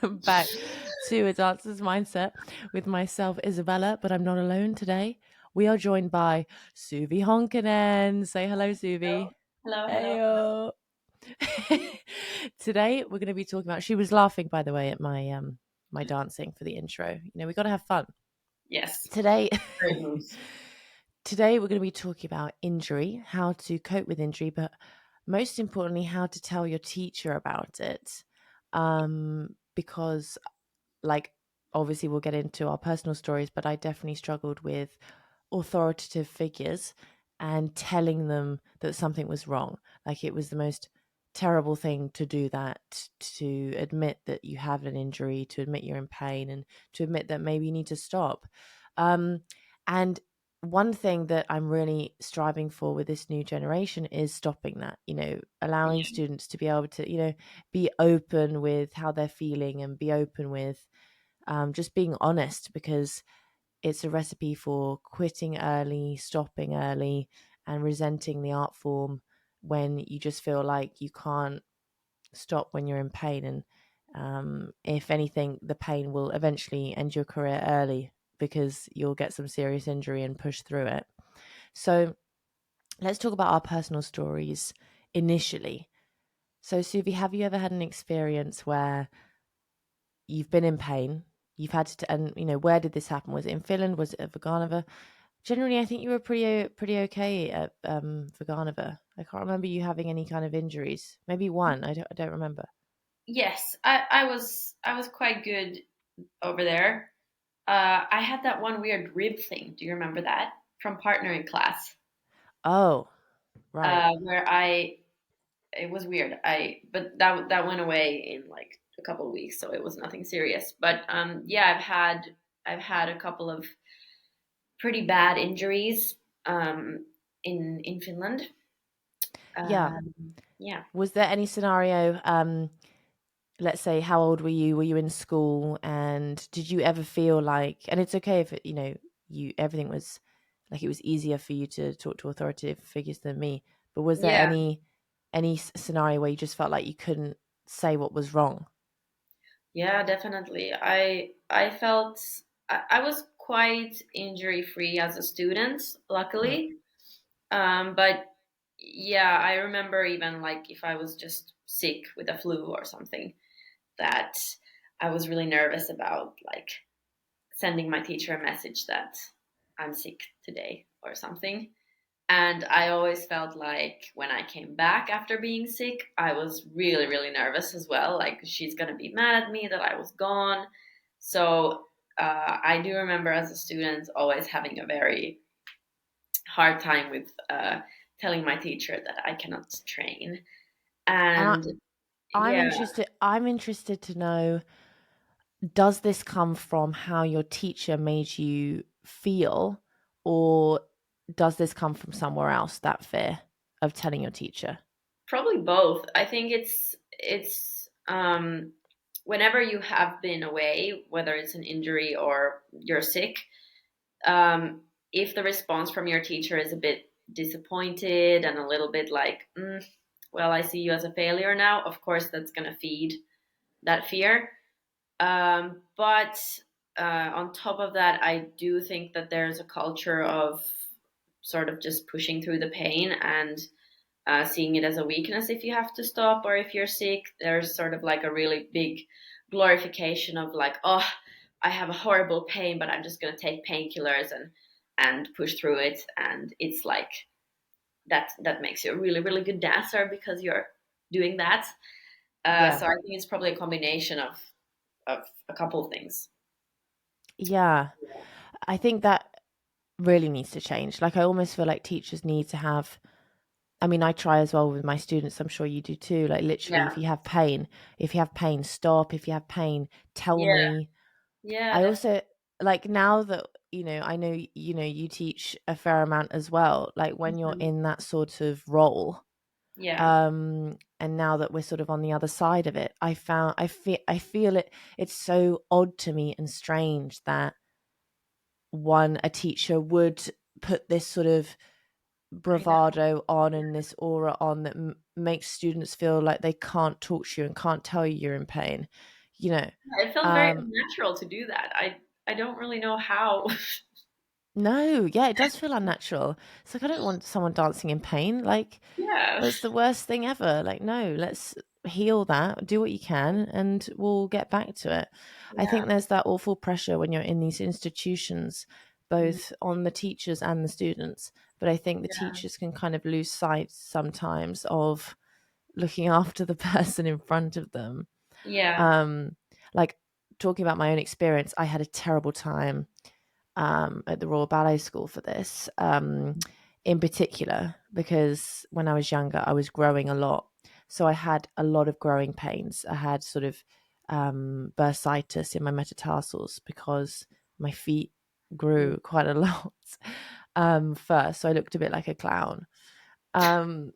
welcome back to A Dancer's Mindset with myself, Isabella, but I'm not alone today. We are joined by Suvi Honkanen. Say hello, Suvi. Hello, hello. Heyo. Today we're going to be talking about. She was laughing, by the way, at my dancing for the intro. We got to have fun Yes, today. great moves. Today we're going to be talking about injury, how to cope with injury, but most importantly, how to tell your teacher about it. Because like obviously we'll get into our personal stories, but I definitely struggled with authoritative figures and telling them that something was wrong. Like it was the most terrible thing to do that, to admit that you have an injury, to admit you're in pain, and to admit that maybe you need to stop. And one thing that I'm really striving for with this new generation is stopping that, allowing Yeah, students to be able to, be open with how they're feeling and be open with just being honest, because it's a recipe for quitting early, stopping early, and resenting the art form when you just feel like you can't stop when you're in pain. And if anything, the pain will eventually end your career early because you'll get some serious injury and push through it. So let's talk about our personal stories initially. So, Suvi, have you ever had an experience where you've been in pain, you've had to, and where did this happen? Was it in Finland? Was it at Vaganova? Generally, I think you were pretty okay at Vaganova. I can't remember you having any kind of injuries. Maybe one. I don't remember. yes, I was quite good over there. I had that one weird rib thing. Do you remember that from partnering class? Oh, right. Where it was weird. But that went away in like a couple of weeks, so it was nothing serious. But yeah, I've had a couple of pretty bad injuries in Finland. Yeah. Yeah. Was there any scenario? Let's say, how old were you? Were you in school? And did you ever feel like? And it's okay if you everything was like it was easier for you to talk to authoritative figures than me. But was there Yeah. any scenario where you just felt like you couldn't say what was wrong? Yeah, definitely. I felt I was quite injury free as a student, Mm. luckily. But yeah, I remember even like if I was just sick with a flu or something, that I was really nervous about like sending my teacher a message that I'm sick today or something. And I always felt like when I came back after being sick, I was really, really nervous as well. Like she's going to be mad at me that I was gone. So I do remember as a student always having a very hard time with telling my teacher that I cannot train. And And I'm yeah, interested. I'm interested to know, does this come from how your teacher made you feel, or does this come from somewhere else, that fear of telling your teacher? probably both. I think it's whenever you have been away, whether it's an injury or you're sick, if the response from your teacher is a bit disappointed and a little bit like, well, I see you as a failure now, of course, that's going to feed that fear. But on top of that, I do think that there's a culture of sort of just pushing through the pain and seeing it as a weakness if you have to stop or if you're sick. There's sort of like a really big glorification of like, oh, I have a horrible pain, but I'm just going to take painkillers and push through it. And it's like that makes you a really really good dancer because you're doing that. Yeah. So I think it's probably a combination of a couple of things. Yeah. I think that really needs to change. Like, I almost feel like teachers need to have, I mean, I try as well with my students. I'm sure you do too. Like, literally, Yeah, if you have pain, stop. If you have pain, tell yeah, me. yeah, I also, like, now that, I know, you teach a fair amount as well. Like, when you're definitely. in that sort of role, Yeah, and now that we're sort of on the other side of it, I feel it's so odd to me and strange that a teacher would put this sort of I know. bravado on and this aura on that makes students feel like they can't talk to you and can't tell you you're in pain. you know. It feels very Um, unnatural to do that. I don't really know how. no, yeah, it does feel unnatural. It's like I don't want someone dancing in pain. Like Yeah. that's the worst thing ever. Like, no, let's heal that, do what you can, and we'll get back to it. I Yeah. think there's that awful pressure when you're in these institutions, Mhm. both on the teachers and the students. But I think the Yeah. teachers can kind of lose sight sometimes of looking after the person in front of them. Yeah. Um, like talking about my own experience, I had a terrible time at the Royal Ballet School for this, in particular, because when I was younger, I was growing a lot. So I had a lot of growing pains. I had sort of bursitis in my metatarsals because my feet Mm. grew quite a lot first. So I looked a bit like a clown. Um,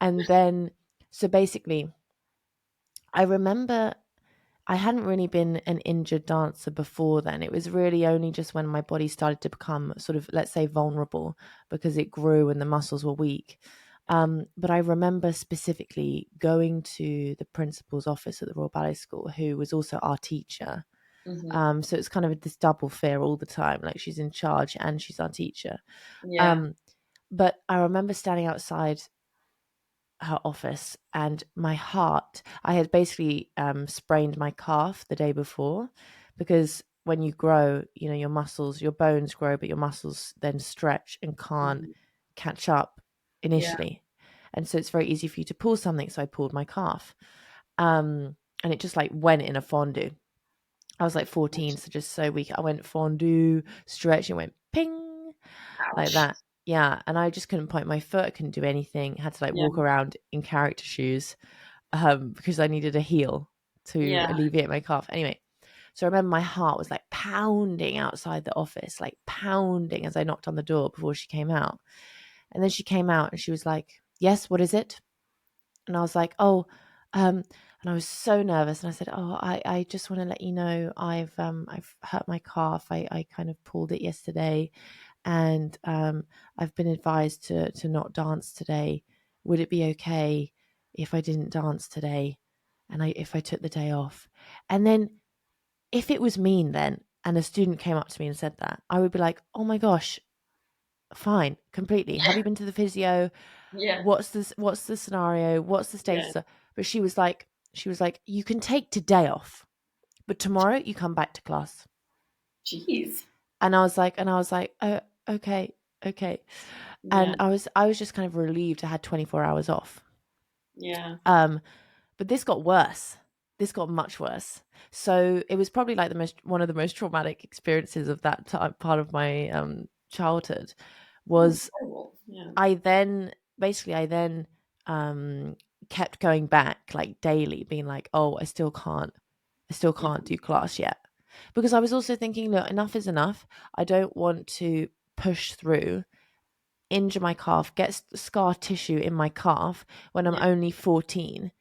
and then, so basically, I remember I hadn't really been an injured dancer before then. It was really only just when my body started to become sort of, let's say, vulnerable because it grew and the muscles were weak. But I remember specifically going to the principal's office at the Royal Ballet School, who was also our teacher. Mhm. So it's kind of this double fear all the time, like she's in charge and she's our teacher. Yeah. Um, but I remember standing outside her office and my heart, I had basically sprained my calf the day before, because when you grow, your muscles, your bones grow, but your muscles then stretch and can't Mhm. catch up Yeah. initially, and so it's very easy for you to pull something. So I pulled my calf, and it just like went in a fondue. I was like 14, so just so weak. I went fondue, stretch, and went ping like Ouch. that. Yeah, and I just couldn't point my foot, couldn't do anything. Had to like Yeah. walk around in character shoes, because I needed a heel to Yeah. alleviate my calf. Anyway, so I remember my heart was like pounding outside the office, like pounding as I knocked on the door before she came out. And then she came out and she was like, "Yes, what is it?" And I was like, "Oh," and I was so nervous. And I said, "Oh, I just want to let you know I've hurt my calf. I kind of pulled it yesterday, and I've been advised to not dance today. Would it be okay if I didn't dance today, and if I took the day off?" And then if it was mean then, and a student came up to me and said that, I would be like, "Oh my gosh, fine, completely. Have you been to the physio? Yeah. What's the scenario? What's the Yeah. status?" But she was like, "You can take today off, but tomorrow you come back to class." Jeez. And I was like, "Oh, okay, okay." And Yeah. I was just kind of relieved I had 24 hours off. Yeah. Um, but this got worse. This got much worse. So it was probably like one of the most traumatic experiences of that part of my childhood. Oh, Was horrible. Yeah. I then um kept going back like daily, being like, "Oh, I still can't Yeah. do class yet," because I was also thinking, look, enough is enough. I don't want to push through, injure my calf, get scar tissue in my calf when I'm Yeah. only 14,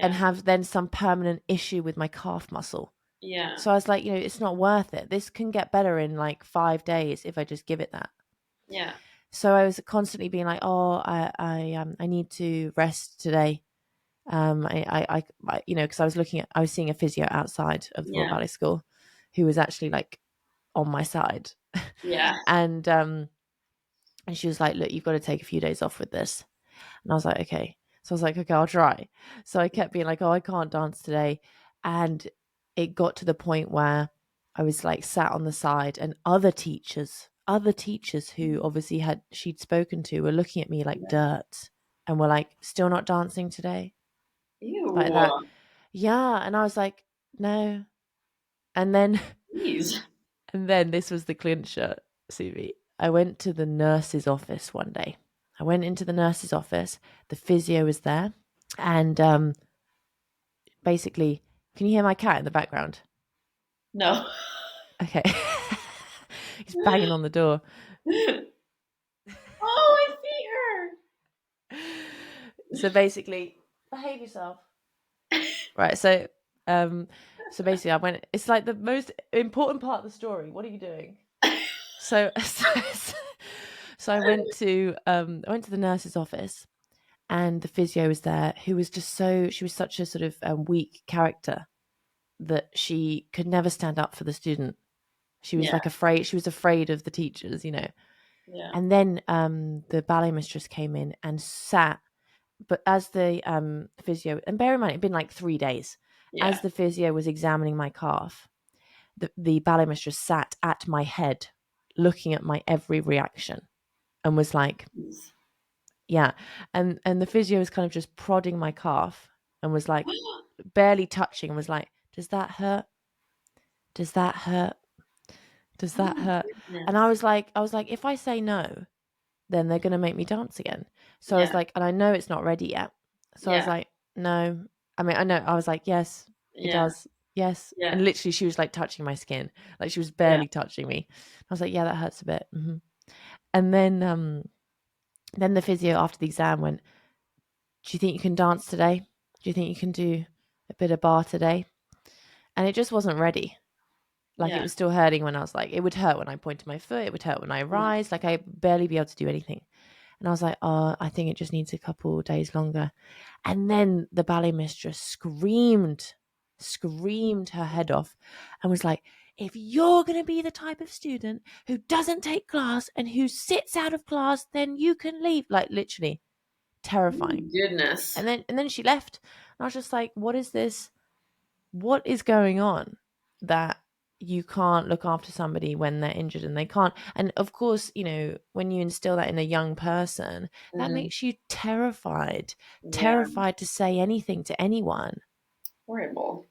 and Yeah. have then some permanent issue with my calf muscle. Yeah. So I was like, it's not worth it. This can get better in like 5 days if I just give it that. Yeah. So I was constantly being like, "Oh, I need to rest today." Because I was seeing a physio outside of the Royal Yeah. Ballet School, who was actually like on my side, Yeah. and she was like, "Look, you've got to take a few days off with this." And I was like, "Okay." So I was like, "Okay, I'll try." So I kept being like, "Oh, I can't dance today," and it got to the point where I was like sat on the side, and other teachers who obviously she'd spoken to were looking at me like Yeah. dirt, and were like, "Still not dancing today?" Like Ew. that. Yeah, and I was like, "No." And then Jeez. and then this was the clincher, Suvi. I went to the nurse's office one day. I went into the nurse's office. The physio was there, and basically, can you hear my cat in the background? No. Okay, he's banging on the door. Oh, I see her. So basically, behave yourself. Right. Um, so basically, I went. It's like the most important part of the story. What are you doing? So, so I went to the nurse's office, and the physio was there, who was just she was such a sort of weak character that she could never stand up for the student. She was Yeah. like afraid. She was afraid of the teachers, Yeah. And then the ballet mistress came in and sat. But as the physio, and bear in mind, it'd been like 3 days. As Yeah. the physio was examining my calf, the ballet mistress sat at my head, looking at my every reaction, and was like, "Yeah." And the physio was kind of just prodding my calf, and was like, barely touching, and was like, "Does that hurt? Does that hurt? Does Oh that my hurt?" And goodness. I was like, if I say no, then they're going to make me dance again. So I was Yeah. like, and I know it's not ready yet. So I was Yeah. like, no. I mean, I know. I was like, yes, it Yeah. does. Yes. Yeah. And literally, she was like touching my skin, like she was Yeah. barely touching me. I was like, yeah, that hurts a bit. And then the physio after the exam went, do you think you can dance today? Do you think you can do a bit of bar today? And it just wasn't ready. Like it Yeah. was still hurting when I was like, it would hurt when I pointed my foot. It would hurt when I Yeah. rise. Like I barely be able to do anything. And I was like, oh, I think it just needs a couple days longer. And then the ballet mistress screamed her head off and was like, if you're going to be the type of student who doesn't take class and who sits out of class, then you can leave. Like literally terrifying. Goodness. And then she left. And I was just like, what is this? What is going on that you can't look after somebody when they're injured and they can't? And of course, when you instill that in a young person, that Hmm. makes you terrified, Yeah. terrified to say anything to anyone, Horrible.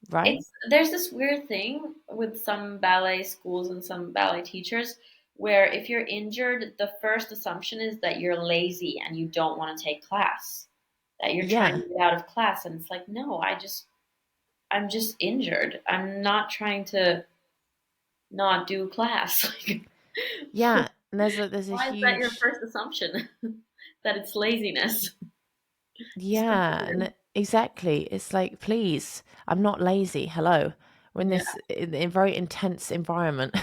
right? There's this weird thing with some ballet schools and some ballet teachers where if you're injured, the first assumption is that you're lazy and you don't want to take class, that you're trying Yeah. to get out of class. And it's like, no, I'm just injured. I'm not trying to not do class. Yeah. And there's a Why is that your huge, first assumption? That it's laziness. It's so yeah, weird. and exactly. It's like, please, I'm not lazy. Hello. We're in Yeah, this in very intense environment.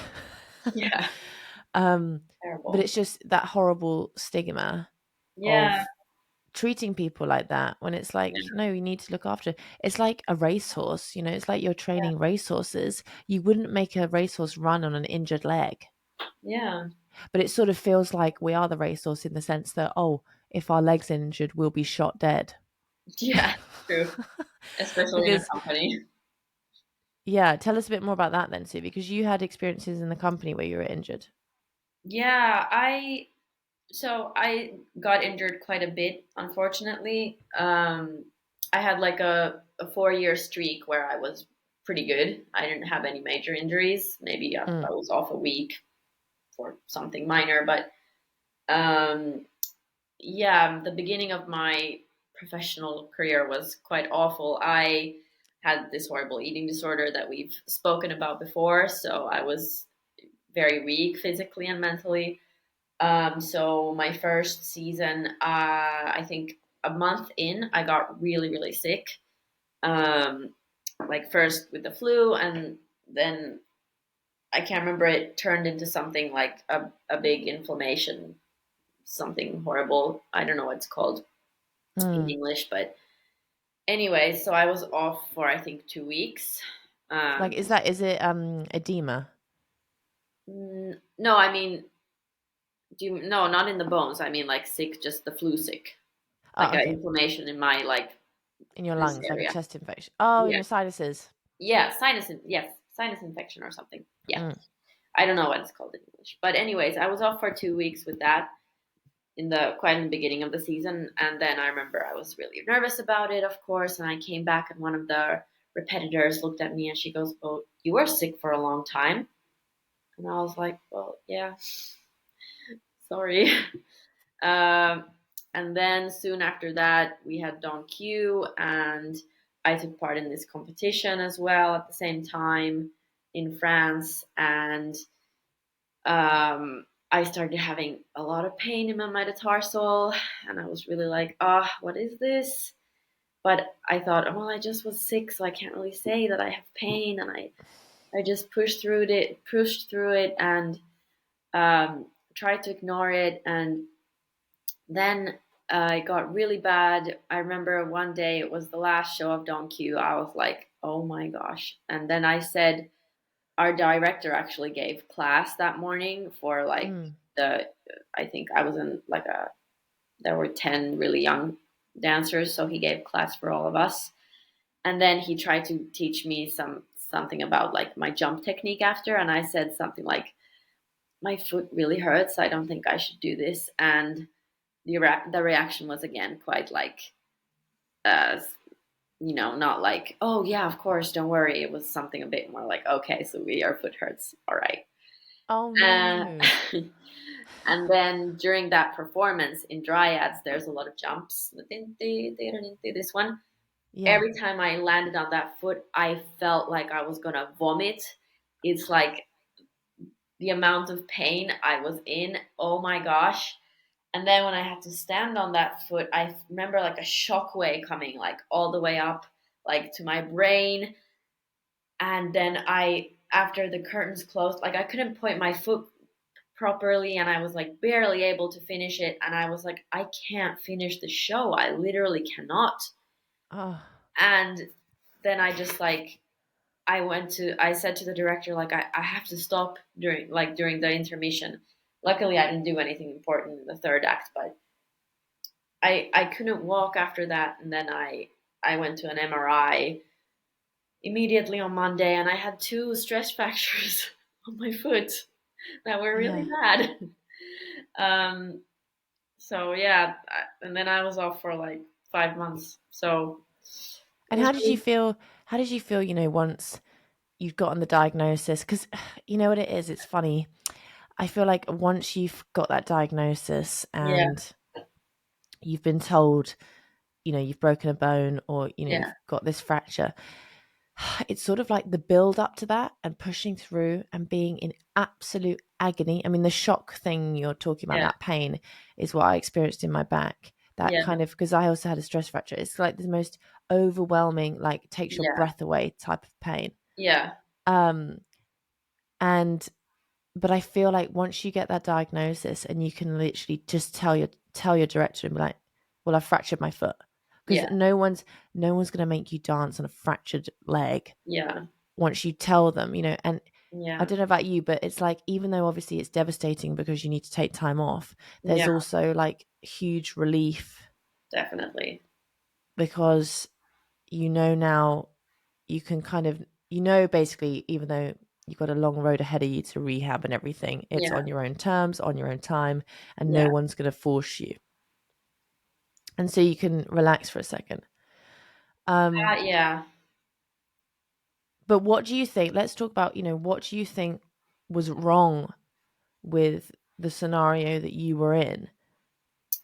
yeah, um, but terrible. it's just that horrible stigma Yeah, of treating people like that when it's like, no, you need to look after. It's like a racehorse, it's like you're training racehorses. You wouldn't make a racehorse run on an injured leg. yeah, But it sort of feels like we are the racehorse in the sense that, oh, if our leg's injured, we'll be shot dead. yeah. True, especially in a Because, company. yeah, tell us a bit more about that then, Sue, because you had experiences in the company where you were injured. Yeah, I got injured quite a bit, unfortunately. I had like a 4 year streak where I was pretty good. I didn't have any major injuries. Maybe I Mm. was off a week for something minor, but um, yeah, the beginning of my professional career was quite awful. I had this horrible eating disorder that we've spoken about before, so I was very weak physically and mentally. So my first season, I think a month in, I got really, really sick. Um, like first with the flu, and then I can't remember. It turned into something like a big inflammation, something horrible. I don't know what it's called in Mm. English, but anyway, so I was off for I think 2 weeks. Like, Um, is it edema? no, I mean, no, not in the bones. I mean, like sick, just the flu sick, like Oh, an okay. inflammation in my like In your this lungs, like a area. chest infection. Oh, in Yeah, your sinuses. yeah, yes, sinus infection or something. Yeah, Mm. I don't know what it's called in English, but anyways, I was off for 2 weeks with that quite in the beginning of the season, and then I remember I was really nervous about it, of course, and I came back and one of the repetitors looked at me and she goes, "Oh, you were sick for a long time," and I was like, "Well, yeah, sorry." Um, and then soon after that, we had Don Q, and I took part in this competition as well at the same time in France. And I started having a lot of pain in my metatarsal, and I was really like, "Ah, oh, what is this?" But I thought, oh, well, I just was sick, so I can't really say that I have pain, and I just pushed through it, and tried to ignore it, and then it got really bad. I remember one day it was the last show of Don Q. I was like, oh my gosh. And then I said, our director actually gave class that morning for like Mm. the, I think I was in like there were 10 really young dancers. So he gave class for all of us. And then he tried to teach me something about like my jump technique after. And I said something like, my foot really hurts. I don't think I should do this. And the reaction was again quite like, uh, not like, oh yeah, of course, don't worry. It was something a bit more like, okay, so your foot hurts. All right. Oh Uh, no. and then during that performance in Dryads, there's a lot of jumps. This one. Yeah. Every time I landed on that foot, I felt like I was gonna vomit. It's like the amount of pain I was in. Oh my gosh. And then when I had to stand on that foot, I remember like a shockwave coming like all the way up, like to my brain. And then after the curtains closed, like I couldn't point my foot properly and I was like barely able to finish it. And I was like, I can't finish the show. I literally cannot. Oh. And then I said to the director, like, I have to stop during the intermission. Luckily, I didn't do anything important in the third act, but I couldn't walk after that. And then I went to an MRI immediately on Monday, and I had two stress fractures on my foot that were really Yeah. bad. um, so yeah, and then I was off for like 5 months. So it And was how did you really, feel? How did you feel, once you've gotten the diagnosis? Because you know what it is? It's funny. I feel like once you've got that diagnosis yeah, and you've been told, you've broken a bone or, yeah, you've got this fracture, it's sort of like the build up to that and pushing through and being in absolute agony. I mean, the shock thing you're talking about, yeah, that pain, is what I experienced in my back. That yeah, kind of, because I also had a stress fracture. It's like the most overwhelming, like takes your yeah, breath away type of pain. yeah, Um, and but I feel like once you get that diagnosis and you can literally just tell your director and be like, "Well, I fractured my foot," because yeah, no one's going to make you dance on a fractured leg yeah, once you tell them, and I yeah, don't know about you, but it's like, even though obviously it's devastating because you need to take time off, there's yeah, also like huge relief definitely. because now you can kind of, basically, even though you've got a long road ahead of you to rehab and everything, it's Yeah, on your own terms, on your own time, and yeah, no one's going to force you. And so you can relax for a second. Um, yeah. but what do you think? Let's talk about, what do you think was wrong with the scenario that you were in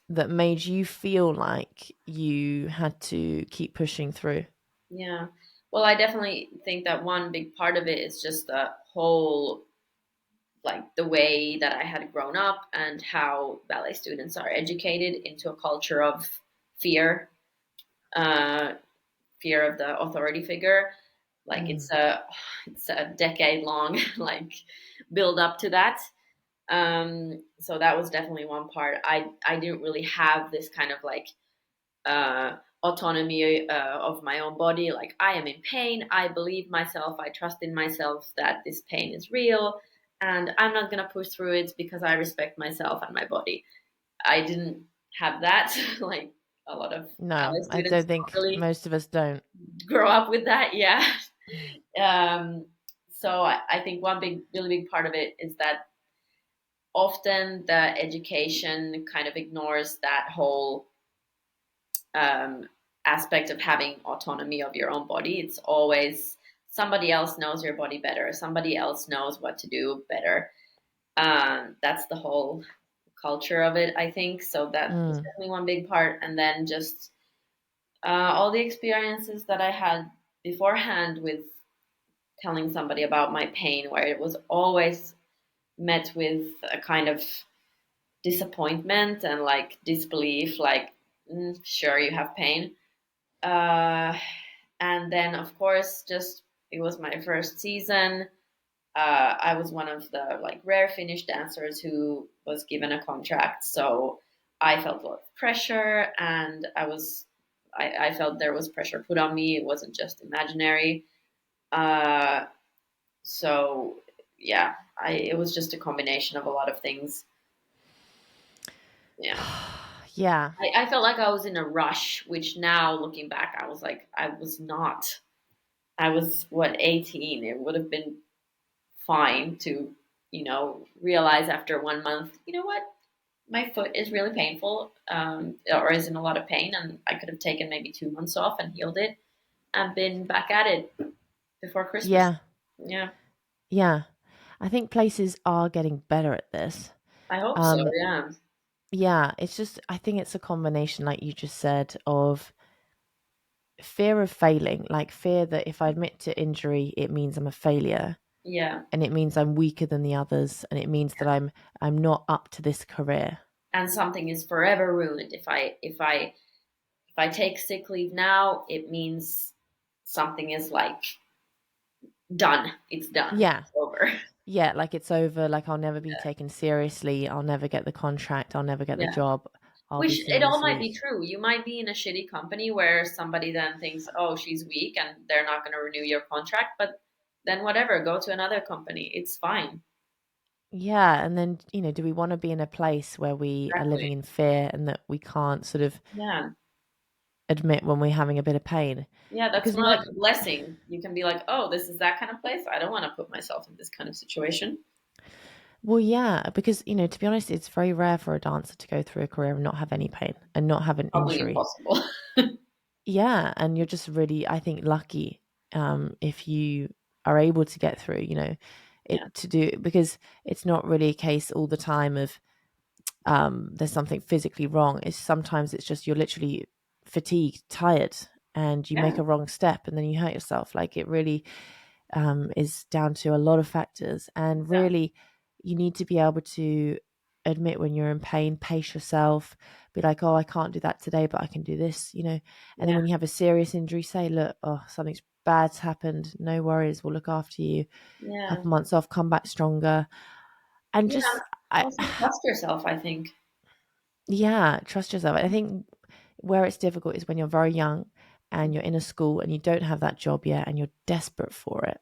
that made you feel like you had to keep pushing through? Yeah. Well, I definitely think that one big part of it is just the whole, like the way that I had grown up and how ballet students are educated into a culture of fear, uh, fear of the authority figure. Like Mm, it's a decade long like build up to that. So that was definitely one part. I didn't really have this kind of like autonomy of my own body. Like, I am in pain. I believe myself. I trust in myself that this pain is real, and I'm not gonna push through it because I respect myself and my body. I didn't have that. Like a lot of no, ballet I students don't don't think really most of us don't. grow up with that. Yeah. Um, so I think one really big part of it is that often the education kind of ignores that whole um, aspect of having autonomy of your own body. It's always somebody else knows your body better. Somebody else knows what to do better. That's the whole culture of it, I think. So that was Mm, definitely one big part. And then just all the experiences that I had beforehand with telling somebody about my pain, where it was always met with a kind of disappointment and like disbelief, like, sure, you have pain. Uh, and then, of course, just it was my first season. I was one of the like rare Finnish dancers who was given a contract, so I felt a lot of pressure, and I felt there was pressure put on me. It wasn't just imaginary. Uh, so yeah, it was just a combination of a lot of things. Yeah. Yeah. I felt like I was in a rush, which now looking back, I was like, I was not. I was, what, 18. It would have been fine to, realize after 1 month, you know what? My foot is really painful, or is in a lot of pain, and I could have taken maybe 2 months off and healed it and been back at it before Christmas. Yeah. Yeah, Yeah. I think places are getting better at this. I hope so. Um, Yeah, yeah, it's just, I think it's a combination, like you just said, of fear of failing, like fear that if I admit to injury, it means I'm a failure, yeah. and it means I'm weaker than the others, and it means that I'm not up to this career. And something is forever ruined if I take sick leave now. It means something is like done. It's done. Yeah. It's over. Yeah, like it's over, like I'll never be taken seriously, I'll never get the contract, I'll never get the Yeah. job, I'll be Which it seen all as might be weak. true. You might be in a shitty company where somebody then thinks, oh, she's weak and they're not going to renew your contract. But then whatever, go to another company. It's fine. Yeah, and then, do we want to be in a place where we are Exactly. living in fear and that we can't sort of Yeah. admit when we're having a bit of pain? Yeah, that's Because more like a blessing. You can be like, oh, this is that kind of place. I don't want to put myself in this kind of situation. well, yeah, because, to be honest, it's very rare for a dancer to go through a career and not have any pain and not have an Probably injury. impossible. Yeah, and you're just really, I think, lucky if you are able to get through, Yeah. it to do, because it's not really a case all the time of there's something physically wrong. It's sometimes it's just you're literally fatigued, tired, and you make Yeah. a wrong step and then you hurt yourself. Like it really is down to a lot of factors, and Yeah. really you need to be able to admit when you're in pain, pace yourself, be like, oh, I can't do that today, but I can do this, and then Yeah. when you have a serious injury, say, look, oh, something's bad's happened, no worries, we'll look after you, a Yeah. couple months off, come back stronger, and Yeah. just I Also trust yourself, I think. yeah, trust yourself. I think where it's difficult is when you're very young and you're in a school and you don't have that job yet and you're desperate for it.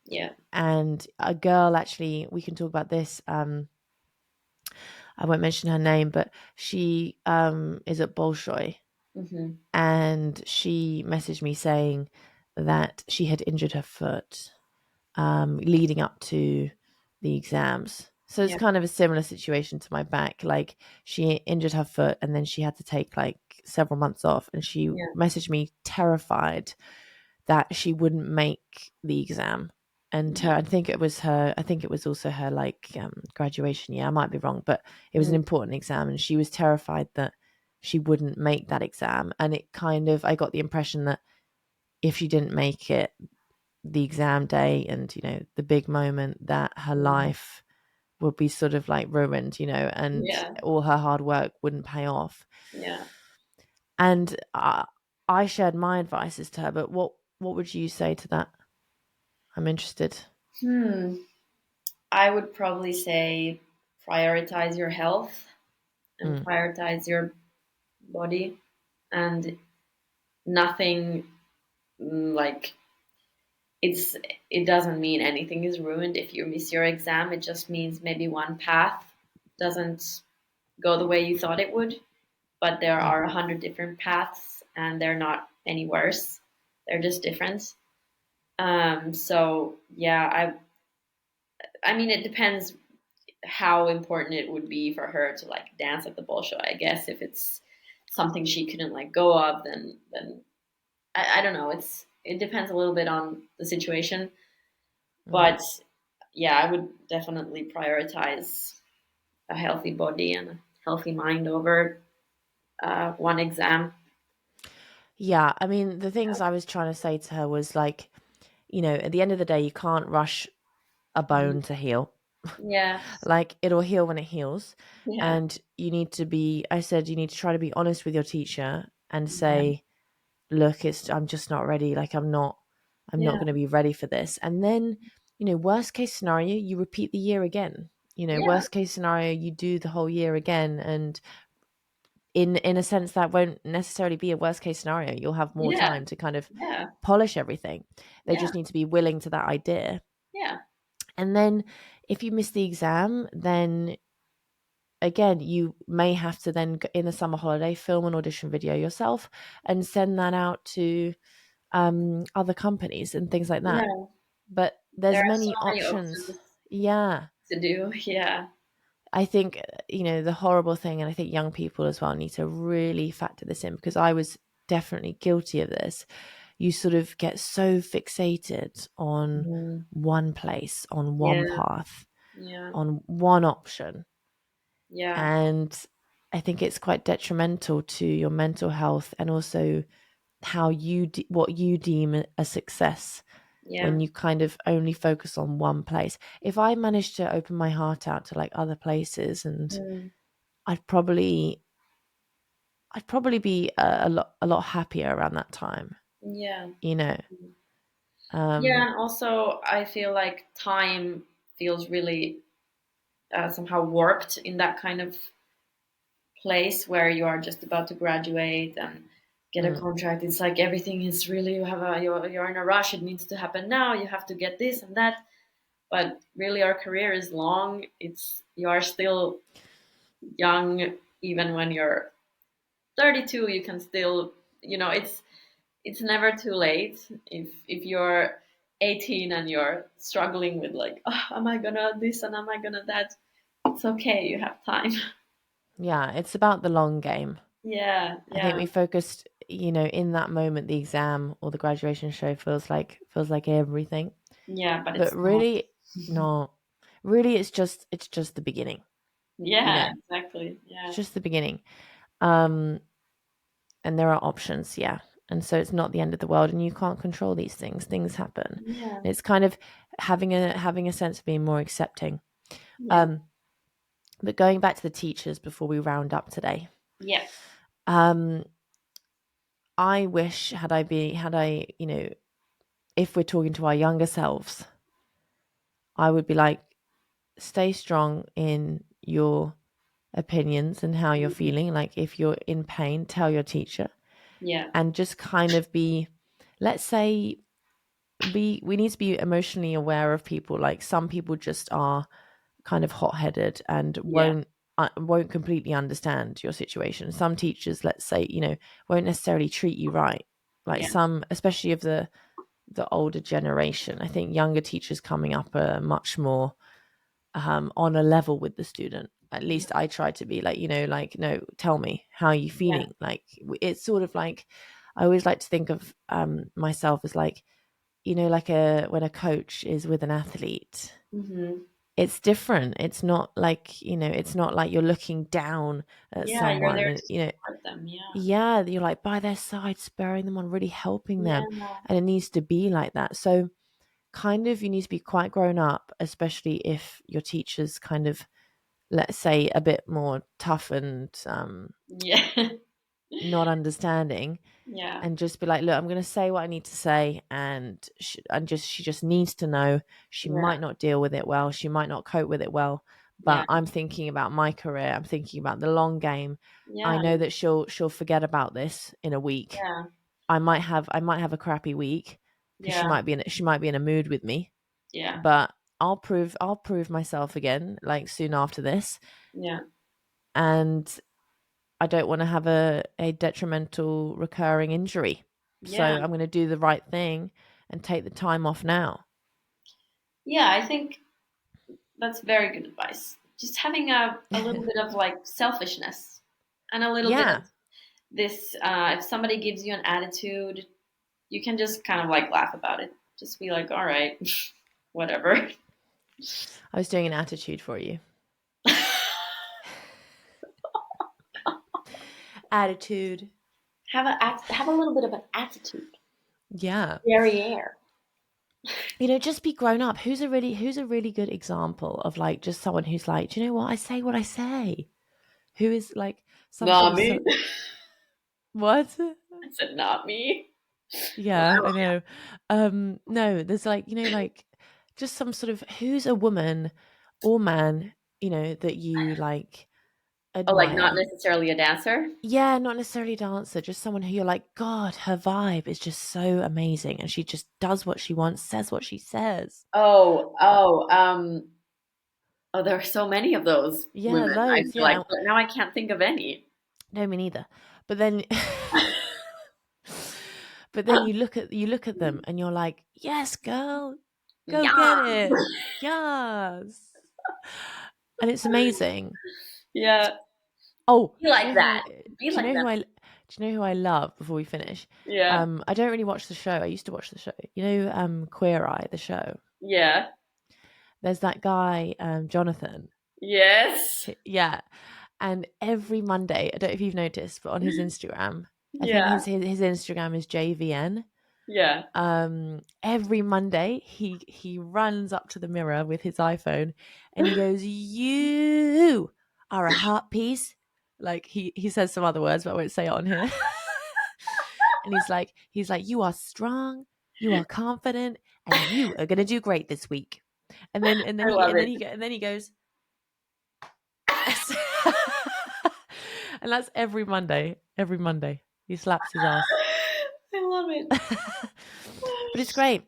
Yeah. And a girl, actually, we can talk about this. I won't mention her name, but she is at Bolshoi, Hmm. and she messaged me saying that she had injured her foot leading up to the exams. So it's Yeah. kind of a similar situation to my back. Like she injured her foot and then she had to take like several months off. And she Yeah. messaged me terrified that she wouldn't make the exam. And Yeah. I think it was also her like graduation year. I might be wrong, but it was an Mm. important exam. And she was terrified that she wouldn't make that exam. And it kind of, I got the impression that if she didn't make it, the exam day and the big moment, that her Mm. life would be sort of like ruined, and Yeah. all her hard work wouldn't pay off. Yeah. And I shared my advices to her, but what would you say to that? I'm interested. Hmm. I would probably say prioritize your health and Mm, prioritize your body, and nothing, like, it's it doesn't mean anything is ruined if you miss your exam. It just means maybe one path doesn't go the way you thought it would, but there mm. are 100 different paths and they're not any worse. They're just different. So yeah, I mean, it depends how important it would be for her to like dance at the ball show. I guess if it's something she couldn't let go of, then I don't know. It depends a little bit on the situation, Mm. but yeah, I would definitely prioritize a healthy body and a healthy mind over one exam. Yeah, I mean, the things I was trying to say to her was like, at the end of the day, you can't rush a Mhm. bone to heal. Yeah, Like it'll heal when it heals. yeah, And I said, you need to try to be honest with your teacher and yeah, say, look, I'm just not ready. Like I'm not yeah, going to be ready for this. And then, worst case scenario, you repeat the year again. yeah, Worst case scenario, you do the whole year again and in a sense that won't necessarily be a worst case scenario. You'll have more Yeah. time to kind of Yeah. polish everything. They Yeah. just need to be willing to that idea. Yeah. And then if you miss the exam, then again, you may have to then in the summer holiday film an audition video yourself and send that out to other companies and things like that. Yeah. But There there's are many so many options. options Yeah. to do. Yeah. I think, the horrible thing, and I think young people as well need to really factor this in, because I was definitely guilty of this. You sort of get so fixated on Mhm. one place, on one Yeah. path, Yeah. on one option. Yeah. And I think it's quite detrimental to your mental health, and also how what you deem a success, Yeah. when you kind of only focus on one place. If I managed to open my heart out to like other places, and Mm. I'd probably be a lot happier around that time, Yeah. you know. Yeah, Um and also I feel like time feels really somehow warped in that kind of place where you are just about to graduate and get a mm, contract. It's like everything is really you're in a rush. It needs to happen now. You have to get this and that. But really, our career is long. It's you are still young, even when you're 32. You can still, it's never too late. If you're 18 and you're struggling with like, oh, am I gonna this and am I gonna that? It's okay. You have time. yeah, it's about the long game. Yeah, I think yeah, we focused, in that moment, the exam or the graduation show feels like everything. yeah. But But it's not. really, no. Really, it's just the beginning, you Yeah, know. exactly. It's Yeah, just the beginning. Um and there are options, yeah. And so it's not the end of the world, and you can't control these things. Things happen. yeah, And it's kind of having a sense of being more accepting. yeah, Um but going back to the teachers before we round up today. yeah, Um I wish, had I, if we're talking to our younger selves, I would be like, stay strong in your opinions and how you're mhm, feeling. Like, if you're in pain, tell your teacher, yeah, and just kind of be, let's say, we need to be emotionally aware of people. Like, some people just are kind of hot-headed and yeah, won't completely understand your situation. Some teachers, let's say, won't necessarily treat you right. Like, yeah, some, especially of the older generation. I think younger teachers coming up are much more on a level with the student. At least I try to be, like, like, no, tell me, how are you yeah, feeling? Like, it's sort of like, I always like to think of myself as like, like when a coach is with an athlete. hmm, It's different. It's not like, it's not like you're looking down at yeah. You're someone, there and to support them. Yeah, yeah, you're like by their side, spurring them on, really helping them. yeah, And it needs to be like that. So kind of, you need to be quite grown up, especially if your teacher's kind of, let's say, a bit more tough and yeah, not understanding, yeah, and just be like, look, I'm going to say what I need to say, and she just needs to know. She yeah, might not deal with it well, she might not cope with it well, yeah, but I'm thinking about my career, I'm thinking about the long game. I yeah, know that she'll forget about this in a week. yeah, I might have a crappy week, because yeah, she might be in a mood with me, yeah, but I'll prove myself again, like, soon after this. yeah, And I don't want to have a detrimental recurring injury. So yeah. I'm going to do the right thing and take the time off now. Yeah, I think that's very good advice. Just having a little bit of like selfishness and a little bit of Yeah. this. If somebody gives you an attitude, you can just kind of like laugh about it. Just be like, all right, whatever. I was doing an attitude for you. Attitude. Have a little bit of an attitude. Yeah. Derriere. Just be grown up. Who's a really good example of, like, just someone who's like, do you know what? I say what I say. Who is like some sort Not of me. what? I said not me. Yeah, I know. No, there's, like, like, just some sort of, who's a woman or man, that you like Oh, like not admire. necessarily a dancer? Yeah, not necessarily a dancer, just someone who you're like, God, her vibe is just so amazing. And she just does what she wants, says what she says. Oh, Uh, oh, there are so many of those yeah, women. I loads. feel like, Yeah. but now I can't think of any. No, me neither. But then you look at them and you're like, yes, girl, go Yeah. get it. Yes. And it's amazing. Yeah. Oh, Be like that. Be do you like know that. who I love before we finish? Yeah. I don't really watch the show. I used to watch the show. You know, Queer Eye, the show. Yeah. There's that guy, Jonathan. Yes. Yeah. And every Monday, I don't know if you've noticed, but on his Instagram, I think Yeah. his Instagram is JVN. Yeah. Every Monday he runs up to the mirror with his iPhone and he goes, "You are a heart piece." Like he says some other words, but I won't say it on here. And he's like, "You are strong, you are confident, and you are gonna do great this week." And then and then I he love and then it. he and then he goes, and that's every Monday. Every Monday he slaps his ass. I love it. But it's great.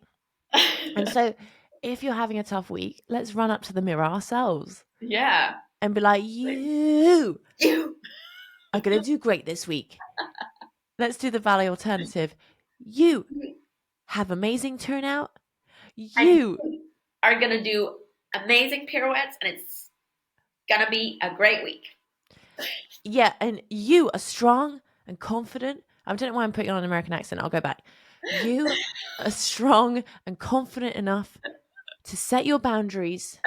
And so if you're having a tough week, let's run up to the mirror ourselves Yeah. and be like, you You. are going to do great this week. Let's do the ballet alternative. You have amazing turnout. And You, you are gonna do amazing pirouettes, and it's gonna be a great week. yeah, and you are strong and confident. I don't know why I'm putting on an American accent. I'll go back. You are strong and confident enough to set your boundaries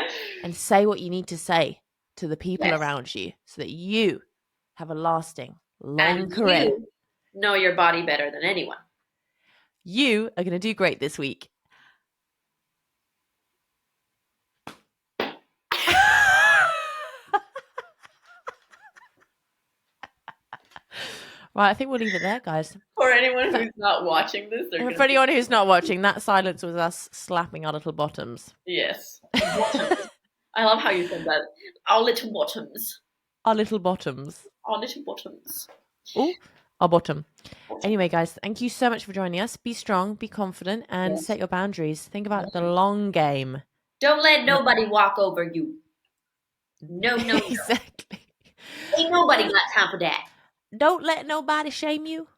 and say what you need to say to the people Yes. around you so that you have a lasting, long And career. you know your body better than anyone. You are going to do great this week. Right, I think we'll leave it there, guys. For anyone who's not watching this, they're And gonna for be anyone who's not watching, that silence was us slapping our little bottoms. yes. Bottoms. I love how you said that. Our little bottoms. Our little bottoms. Our little bottoms. Oh, our bottom. Bottom. Anyway, guys, thank you so much for joining us. Be strong, be confident, and Yes. set your boundaries. Think about the Yes. long game. Don't let nobody walk over you. No, no, no. Exactly. Ain't nobody got time for that. Don't let nobody shame you.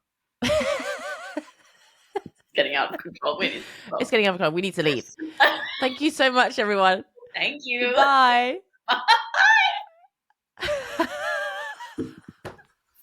Getting out of control. It's getting out of control. We need to leave. Thank you so much, everyone. Thank you. Bye.